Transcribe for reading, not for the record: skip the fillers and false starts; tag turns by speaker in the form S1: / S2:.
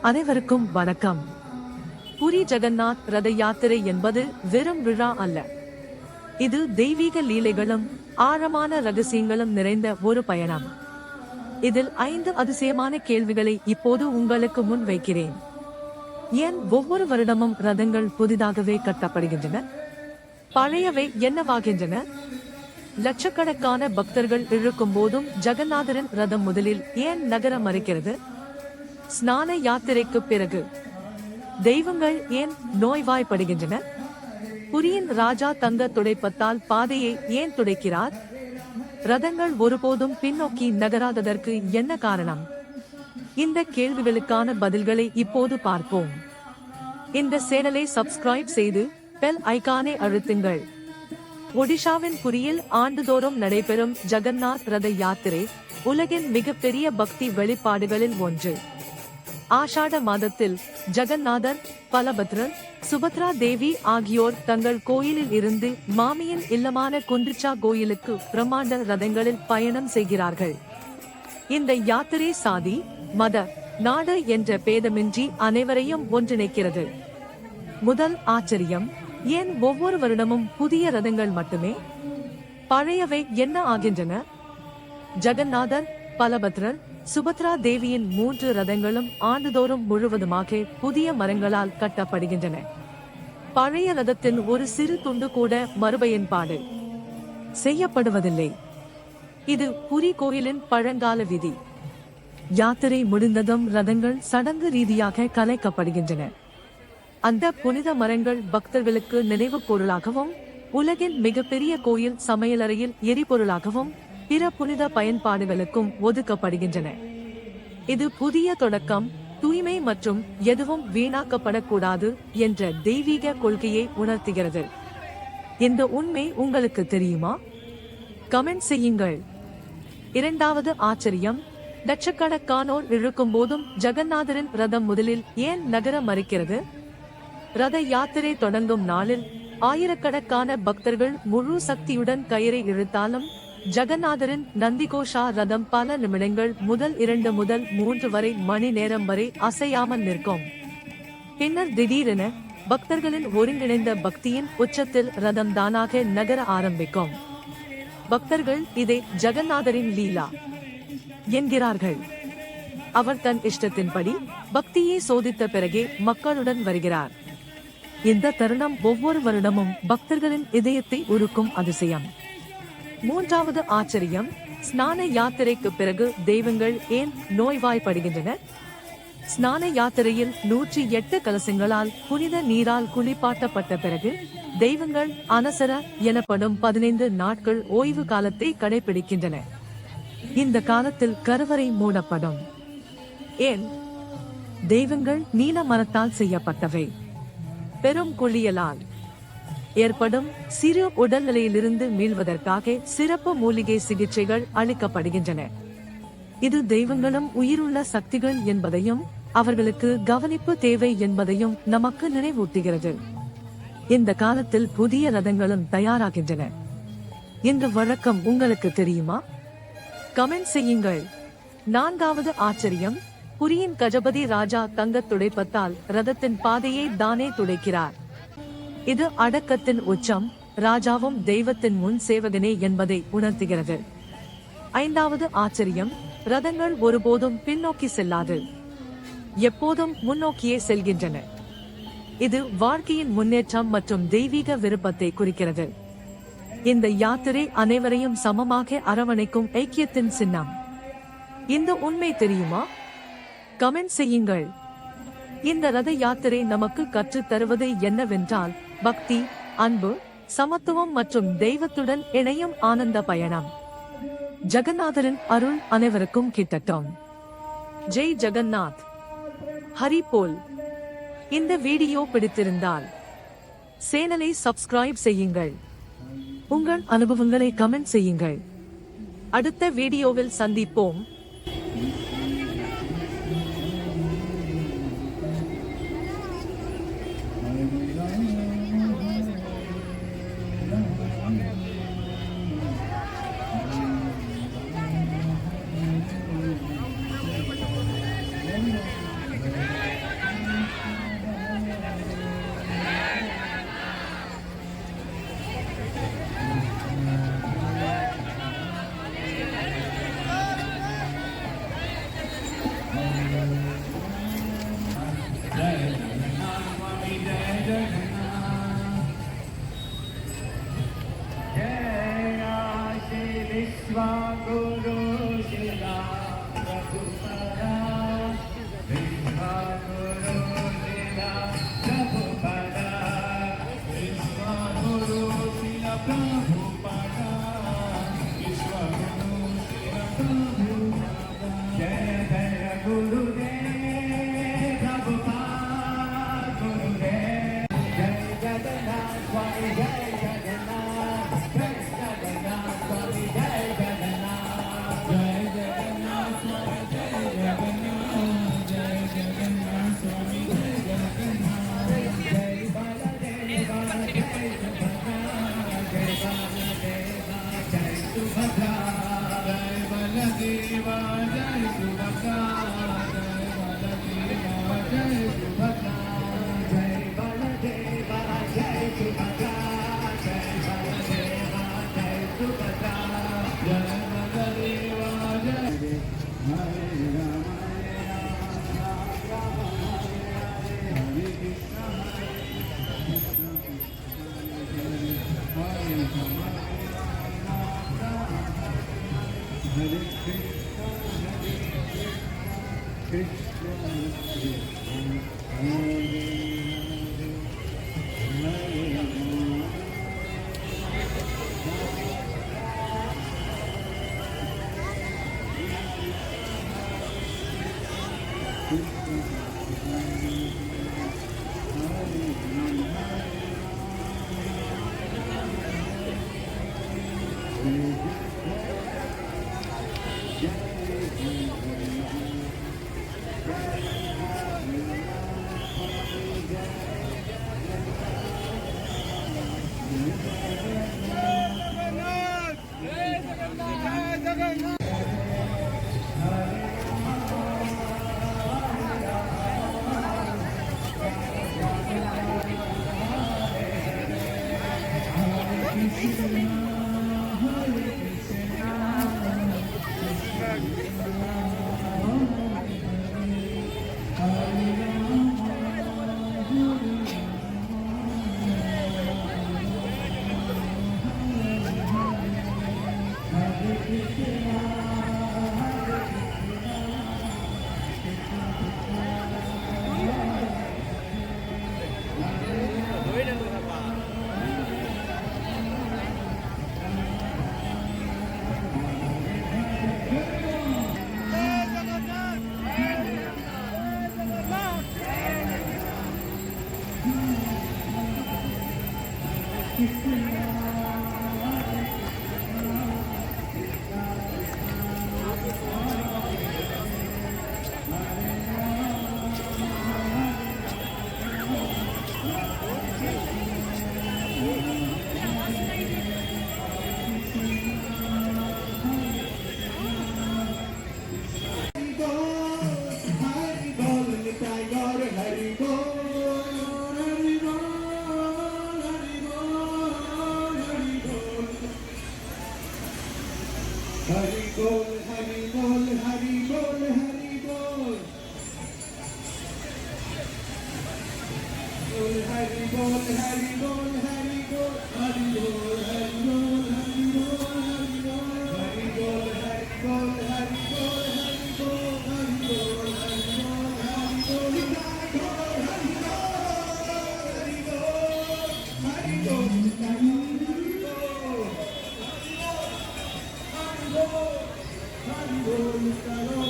S1: அனைவருக்கும் வணக்கம். புரி ஜெகந்நாத் ரத யாத்திரை என்பது வெறும் விழா அல்ல. இது தெய்வீக லீலைகளும் ஆழமான ரகசியங்களும் நிறைந்த ஒரு பயணம். இதில் 5 அதிசயமான கேள்விகளை இப்போது உங்களுக்கு முன் வைக்கிறேன். ஏன் ஒவ்வொரு வருடமும் ரதங்கள் புதிதாகவே கட்டப்படுகின்றன? பழையவை என்னவாகின்றன? லட்சக்கணக்கான பக்தர்கள் இழுக்கும் போதும் ஜெகந்நாதரின் ரதம் முதலில் ஏன் நகர மறுக்கிறது? ஸ்நான யாத்திரைக்கு பிறகு தெய்வங்கள் ஏன் நோய்வாய்ப்படுகின்றன? புரியின் ராஜா தங்க துடைப்பத்தால் பாதையை ஏன் துடைக்கிறார்? ரதங்கள் ஒருபோதும் பின்னோக்கி நகராததற்கு என்ன காரணம்? இந்த கேள்விகளுக்கான பதில்களை இப்போது பார்ப்போம். இந்த சேனலை சப்ஸ்கிரைப் செய்து பெல் ஐகானை அழுத்துங்கள். ஒடிஷாவின் புரியில் ஆண்டுதோறும் நடைபெறும் ஜெகந்நாத் ரத யாத்திரை உலகின் மிகப்பெரிய பக்தி வெளிப்பாடுகளில் ஒன்று. ஆஷாட மாதத்தில் ஜெகந்நாதர், பலபத்ரர், சுபத்ரா தேவி ஆகியோர் தங்கள் கோயிலில் இருந்து மாமியின் இல்லமான குந்திச்சா கோயிலுக்கு பிரம்மாண்ட ரதங்களில் பயணம் செய்கிறார்கள். இந்த யாத்திரை சாதி, மத, நாடு என்ற பேதமின்றி அனைவரையும் ஒன்றிணைக்கிறது. முதல் ஆச்சரியம், ஏன் ஒவ்வொரு வருடமும் புதிய ரதங்கள் மட்டுமே? பழையவை என்ன ஆகின்றன? ஜெகந்நாதர், பலபத்ரர், சுபத்ரா தேவியின் 3 ரதங்களும் ஆண்டுதோறும் முழுவதுமாக புதிய மரங்களால் கட்டப்படுகின்றன. பழைய ரதத்தின் ஒரு சிறு துண்டு கூட மறுபயன்பாடு செய்யப்படுவதில்லை. இது புரி கோயிலின் பழங்கால விதி. யாத்திரை முடிந்ததும் ரதங்கள் சடங்கு ரீதியாக கலைக்கப்படுகின்றன. அந்த புனித மரங்கள் பக்தர்களுக்கு நினைவு பொருளாகவும், உலகின் மிகப்பெரிய கோயில் சமையலறையில் எரிபொருளாகவும், பிற புனித பயன்பாடுகளுக்கும் ஒதுக்கப்படுகின்றன. இது புதிய தொடக்கம், தூய்மை மற்றும் எதுவும் வீணாக்கப்படக்கூடாது என்ற தெய்வீக கொள்கையை உணர்த்துகிறது. இந்த உண்மை உங்களுக்கு தெரியுமா? கமெண்ட் செய்யுங்கள். இரண்டாவது ஆச்சரியம், லட்சக்கணக்கானோர் இழுக்கும் போதும் ஜெகந்நாதரின் ரதம் முதலில் ஏன் நகர மறுக்கிறது? ரத யாத்திரை தொடங்கும் நாளில் ஆயிரக்கணக்கான பக்தர்கள் முழு சக்தியுடன் கயிறை இழுத்தாலும் ஜெகந்நாதரின் நந்திகோஷா ரதம் பல நிமிடங்கள் முதல் 2 முதல் 3 வரை மணி நேரம் வரை அசையாமல் நிற்கும். பின்னர் திடீரென பக்தர்களின் ஒருங்கிணைந்த பக்தியின் உச்சத்தில் ரதம் தானாக நகர ஆரம்பிக்கும். பக்தர்கள் இதை ஜெகந்நாதரின் லீலா என்கிறார்கள். அவர் தன் இஷ்டத்தின்படி பக்தியை சோதித்த பிறகே மக்களுடன் வருகிறார். இந்த தருணம் ஒவ்வொரு வருடமும் பக்தர்களின் இதயத்தை உருக்கும் அதிசயம். மூன்றாவது ஆச்சரியம், ஸ்நான யாத்திரைக்கு பிறகு தெய்வங்கள் ஏன் நோய்வாய்ப்படுகின்றன? ஸ்நான யாத்திரையில் 108 கலசங்களால் புனித நீரால் குளிப்பாட்டப்பட்ட பிறகு தெய்வங்கள் அனசர எனப்படும் 15 நாட்கள் ஓய்வு காலத்தை கடைபிடிக்கின்றன. இந்த காலத்தில் கருவறை மூடப்படும். ஏன்? தெய்வங்கள் நீல மரத்தால் செய்யப்பட்டவை. பெரும் குளியலால் ஏற்படும் சிறு உடல்நிலையிலிருந்து மீள்வதற்காக சிறப்பு மூலிகை சிகிச்சைகள் அளிக்கப்படுகின்றன. இது தெய்வங்களும் உயிருள்ள சக்திகள் என்பதையும் அவர்களுக்கு கவனிப்பு தேவை என்பதையும் நமக்கு நினைவூட்டுகிறது. இந்த காலத்தில் புதிய ரதங்களும் தயாராகின்றன. இந்த வழக்கம் உங்களுக்கு தெரியுமா? கமெண்ட் செய்யுங்கள். நான்காவது ஆச்சரியம், புரியின் கஜபதி ராஜா தங்கத் துடைப்பத்தால் ரதத்தின் பாதையை தானே துடைக்கிறார். இது அடக்கத்தின் உச்சம், ராஜாவும் தெய்வத்தின் முன் சேவகனே என்பதை உணர்த்துகிறது. ஐந்தாவது ஆச்சரியம், ரதங்கள் ஒருபோதும் பின்னோக்கி செல்லாது, எப்போதும் முன்னோக்கியே செல்கின்றன. இது வாழ்க்கையின் முன்னேற்றம் மற்றும் தெய்வீக விருப்பத்தை குறிக்கிறது. இந்த யாத்திரை அனைவரையும் சமமாக அரவணைக்கும் ஐக்கியத்தின் சின்னம். இந்த உண்மை தெரியுமா? கமெண்ட் செய்யுங்கள். இந்த ரத யாத்திரை நமக்கு கற்றுத் தருவது என்னவென்றால், பக்தி, அன்பு, சமத்துவம் மற்றும் தெய்வத்துடன் இணையும் ஆனந்த பயணம். ஜெகந்நாதரின் அருள் அனைவருக்கும் கிட்டட்டும். ஜெய் ஜெகந்நாத். ஹரி போல். இந்த வீடியோ பிடித்திருந்தால் சேனலை சப்ஸ்கிரைப் செய்யுங்கள். உங்கள் அனுபவங்களை கமெண்ட் செய்யுங்கள். அடுத்த வீடியோவில் சந்திப்போம்.
S2: Hari Bol, Hari Bol, Hari Bol, Hari Bol. Hari Bol, Hari Bol, Hari Bol, Hari Bol, Hari Bol, Hari Bol, Hari Bol, Hari Bol, Hari Bol, Hari Bol, Hari Bol, Hari Bol, Hari Bol, Hari Bol, Hari Bol. Hari Bol,